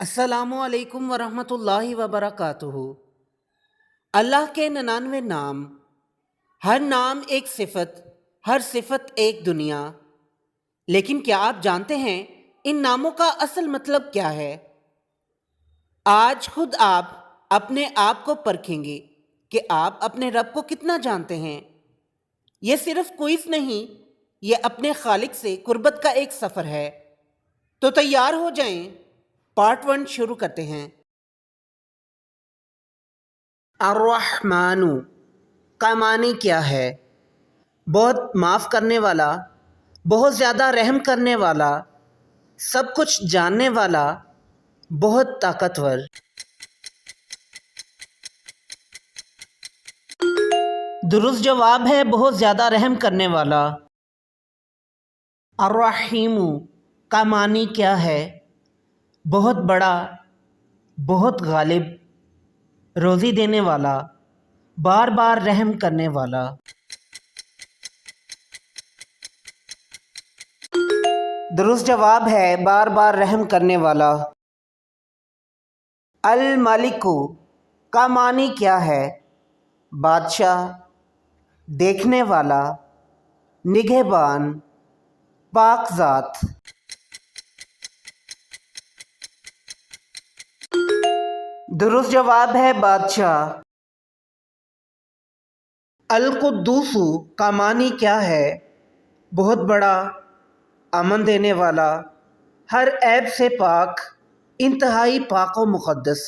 السلام علیکم ورحمۃ اللہ وبرکاتہ۔ اللہ کے 99 نام، ہر نام ایک صفت، ہر صفت ایک دنیا۔ لیکن کیا آپ جانتے ہیں ان ناموں کا اصل مطلب کیا ہے؟ آج خود آپ اپنے آپ کو پرکھیں گے کہ آپ اپنے رب کو کتنا جانتے ہیں۔ یہ صرف کوئز نہیں، یہ اپنے خالق سے قربت کا ایک سفر ہے۔ تو تیار ہو جائیں، پارٹ 1 شروع کرتے ہیں۔ الرحمن کا معنی کیا ہے؟ بہت معاف کرنے والا، بہت زیادہ رحم کرنے والا، سب کچھ جاننے والا، بہت طاقتور۔ درست جواب ہے بہت زیادہ رحم کرنے والا۔ الرحیم کا معنی کیا ہے؟ بہت بڑا، بہت غالب، روزی دینے والا، بار بار رحم کرنے والا۔ درست جواب ہے بار بار رحم کرنے والا۔ الملک کا معنی کیا ہے؟ بادشاہ، دیکھنے والا، نگہبان، پاک ذات۔ درست جواب ہے بادشاہ۔ القدوس کا معنی کیا ہے؟ بہت بڑا، امن دینے والا، ہر عیب سے پاک، انتہائی پاک و مقدس۔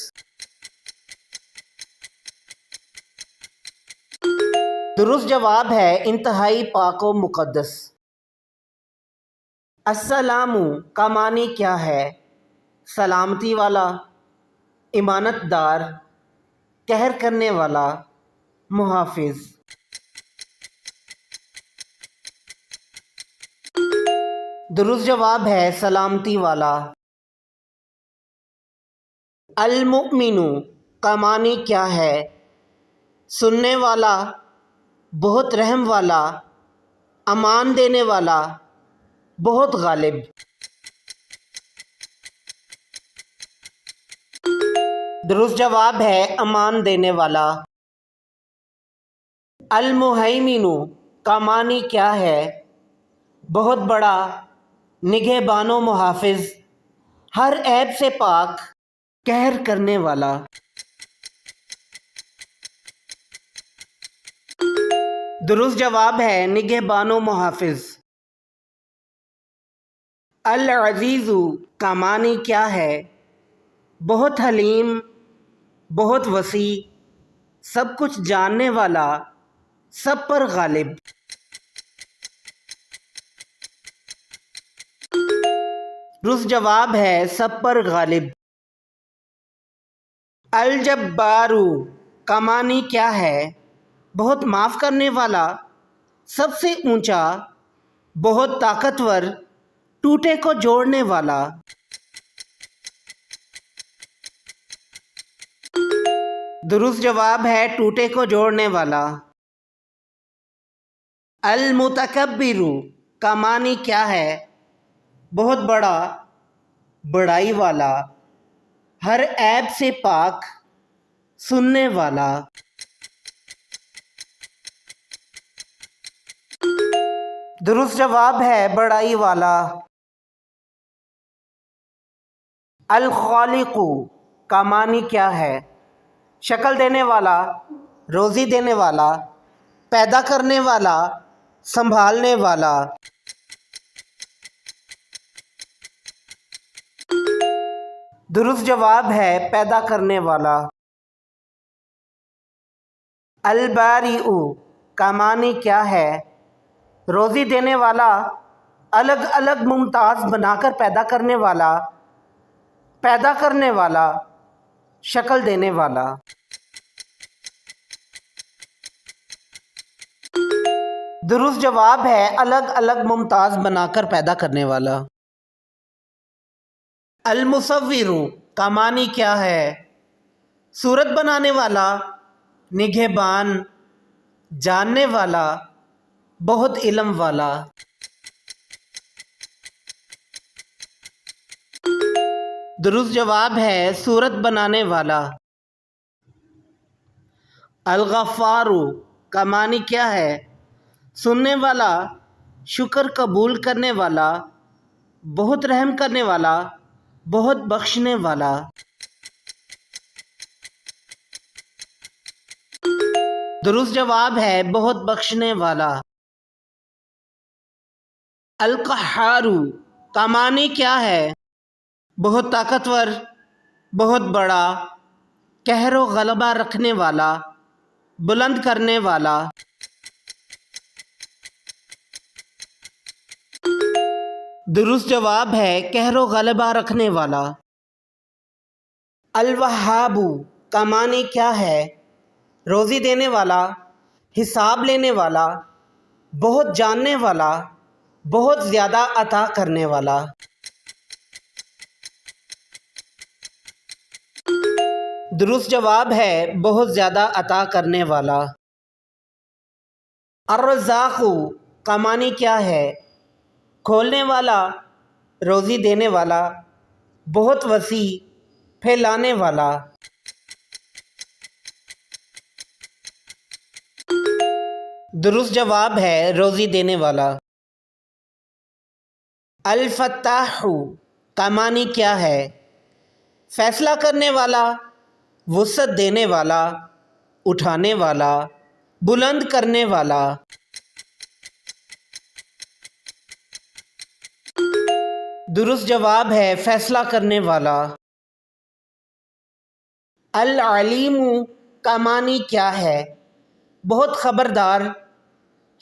درست جواب ہے انتہائی پاک و مقدس۔ السلام کا معنی کیا ہے؟ سلامتی والا، امانت دار، قہر کرنے والا، محافظ۔ درست جواب ہے سلامتی والا۔ المؤمن کا معنی کیا ہے؟ سننے والا، بہت رحم والا، امان دینے والا، بہت غالب۔ درست جواب ہے امان دینے والا۔ المہیمن کا معنی کیا ہے؟ بہت بڑا، نگہبان و محافظ، ہر عیب سے پاک، قہر کرنے والا۔ درست جواب ہے نگہبان و محافظ۔ العزیز کا معنی کیا ہے؟ بہت حلیم، بہت وسیع، سب کچھ جاننے والا، سب پر غالب۔ درست جواب ہے سب پر غالب۔ الجبار کا معنی کیا ہے؟ بہت معاف کرنے والا، سب سے اونچا، بہت طاقتور، ٹوٹے کو جوڑنے والا۔ درست جواب ہے ٹوٹے کو جوڑنے والا۔ المتکبر کا معنی کیا ہے؟ بہت بڑا، بڑائی والا، ہر عیب سے پاک، سننے والا۔ درست جواب ہے بڑائی والا۔ الخالق کا معنی کیا ہے؟ شکل دینے والا، روزی دینے والا، پیدا کرنے والا، سنبھالنے والا۔ درست جواب ہے پیدا کرنے والا۔ البارئ کا معنی کیا ہے؟ روزی دینے والا، الگ الگ ممتاز بنا کر پیدا کرنے والا، پیدا کرنے والا، شکل دینے والا۔ درست جواب ہے الگ الگ ممتاز بنا کر پیدا کرنے والا۔ المصور کا معنی کیا ہے؟ صورت بنانے والا، نگہبان، جاننے والا، بہت علم والا۔ درست جواب ہے صورت بنانے والا۔ الغفار کا معنی کیا ہے؟ سننے والا، شکر قبول کرنے والا، بہت رحم کرنے والا، بہت بخشنے والا۔ درست جواب ہے بہت بخشنے والا۔ القہار کا معنی کیا ہے؟ بہت طاقتور، بہت بڑا، قہر و غلبہ رکھنے والا، بلند کرنے والا۔ درست جواب ہے قہر و غلبہ رکھنے والا۔ الوہاب کا معنی کیا ہے؟ روزی دینے والا، حساب لینے والا، بہت جاننے والا، بہت زیادہ عطا کرنے والا۔ درست جواب ہے بہت زیادہ عطا کرنے والا۔ الرزاق کا معنی کیا ہے؟ کھولنے والا، روزی دینے والا، بہت وسیع، پھیلانے والا۔ درست جواب ہے روزی دینے والا۔ الفتاح کا معنی کیا ہے؟ فیصلہ کرنے والا، وسعت دینے والا، اٹھانے والا، بلند کرنے والا۔ درست جواب ہے فیصلہ کرنے والا۔ العلیم کا معنی کیا ہے؟ بہت خبردار،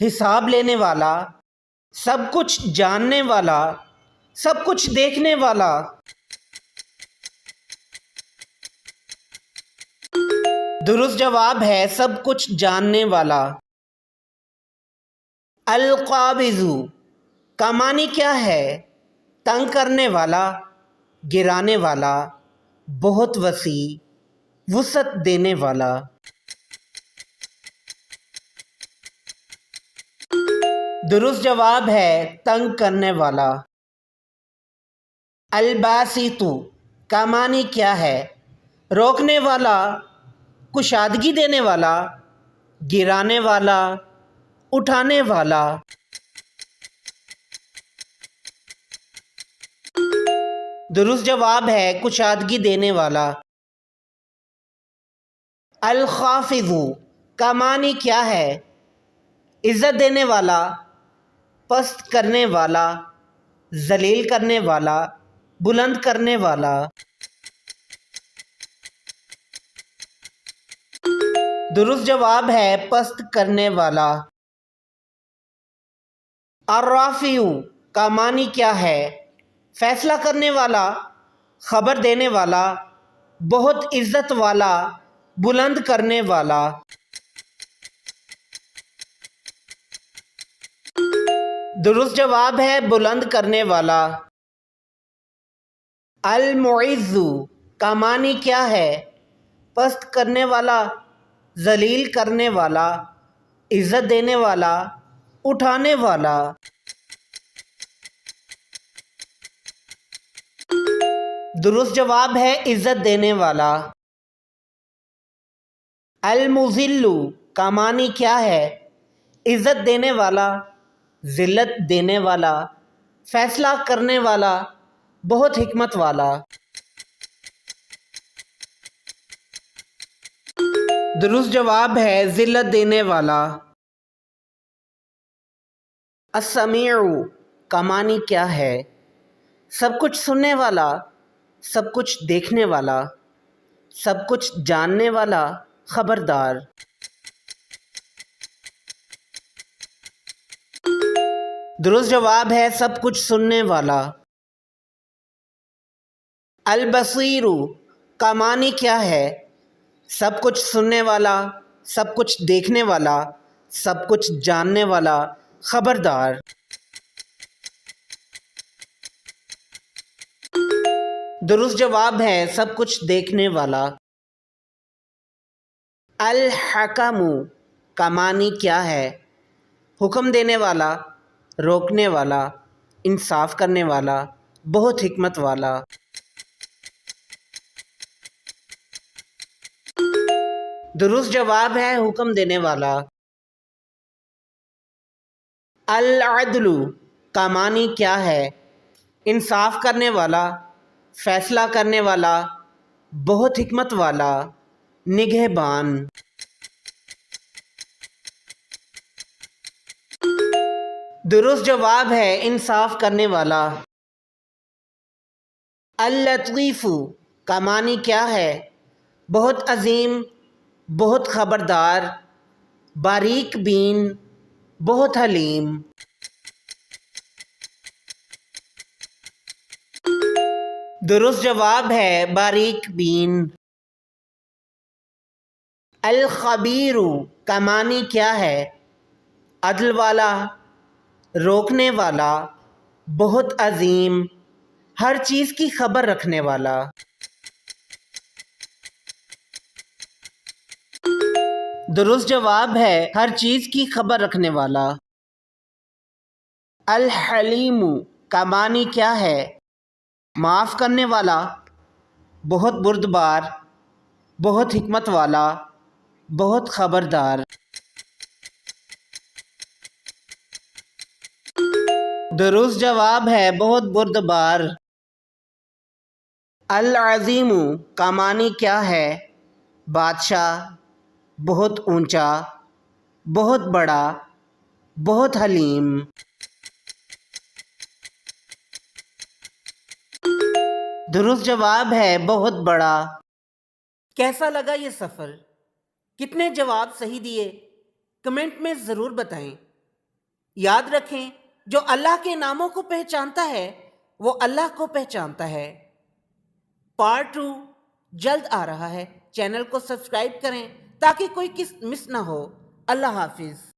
حساب لینے والا، سب کچھ جاننے والا، سب کچھ دیکھنے والا۔ درست جواب ہے سب کچھ جاننے والا۔ القابض کا معنی کیا ہے؟ تنگ کرنے والا، گرانے والا، بہت وسیع، وسعت دینے والا۔ درست جواب ہے تنگ کرنے والا۔ الباسط کا معنی کیا ہے؟ روکنے والا، کشادگی دینے والا، گرانے والا، اٹھانے والا۔ درست جواب ہے کشادگی دینے والا۔ الخافض کا معنی کیا ہے؟ عزت دینے والا، پست کرنے والا، ذلیل کرنے والا، بلند کرنے والا۔ درست جواب ہے پست کرنے والا۔ الرافع کا معنی کیا ہے؟ فیصلہ کرنے والا، خبر دینے والا، بہت عزت والا، بلند کرنے والا۔ درست جواب ہے بلند کرنے والا۔ المعز کا معنی کیا ہے؟ پست کرنے والا، ذلیل کرنے والا، عزت دینے والا، اٹھانے والا۔ درست جواب ہے عزت دینے والا۔ المذل کا معنی کیا ہے؟ عزت دینے والا، ذلت دینے والا، فیصلہ کرنے والا، بہت حکمت والا۔ درست جواب ہے ذلت دینے والا۔ السمیع کا معنی کیا ہے؟ سب کچھ سننے والا، سب کچھ دیکھنے والا، سب کچھ جاننے والا، خبردار۔ درست جواب ہے سب کچھ سننے والا۔ البصیر کا معنی کیا ہے؟ سب کچھ سننے والا، سب کچھ دیکھنے والا، سب کچھ جاننے والا، خبردار۔ درست جواب ہے سب کچھ دیکھنے والا۔ الحکم کا معنی کیا ہے؟ حکم دینے والا، روکنے والا، انصاف کرنے والا، بہت حکمت والا۔ درست جواب ہے حکم دینے والا۔ العدل کا معنی کیا ہے؟ انصاف کرنے والا، فیصلہ کرنے والا، بہت حکمت والا، نگہبان۔ درست جواب ہے انصاف کرنے والا۔ اللطیف کا معنی کیا ہے؟ بہت عظیم، بہت خبردار، باریک بین، بہت حلیم۔ درست جواب ہے باریک بین۔ الخبیر کا معنی کیا ہے؟ عدل والا، روکنے والا، بہت عظیم، ہر چیز کی خبر رکھنے والا۔ درست جواب ہے ہر چیز کی خبر رکھنے والا۔ الحلیم کا معنی کیا ہے؟ معاف کرنے والا، بہت بردبار، بہت حکمت والا، بہت خبردار۔ درست جواب ہے بہت بردبار۔ العظیم کا معنی کیا ہے؟ بادشاہ، بہت اونچا، بہت بڑا، بہت حلیم۔ درست جواب ہے بہت بڑا۔ کیسا لگا یہ سفر؟ کتنے جواب صحیح دیے؟ کمنٹ میں ضرور بتائیں۔ یاد رکھیں، جو اللہ کے ناموں کو پہچانتا ہے وہ اللہ کو پہچانتا ہے۔ پارٹ 2 جلد آ رہا ہے۔ چینل کو سبسکرائب کریں تاکہ کوئی مس نہ ہو۔ اللہ حافظ۔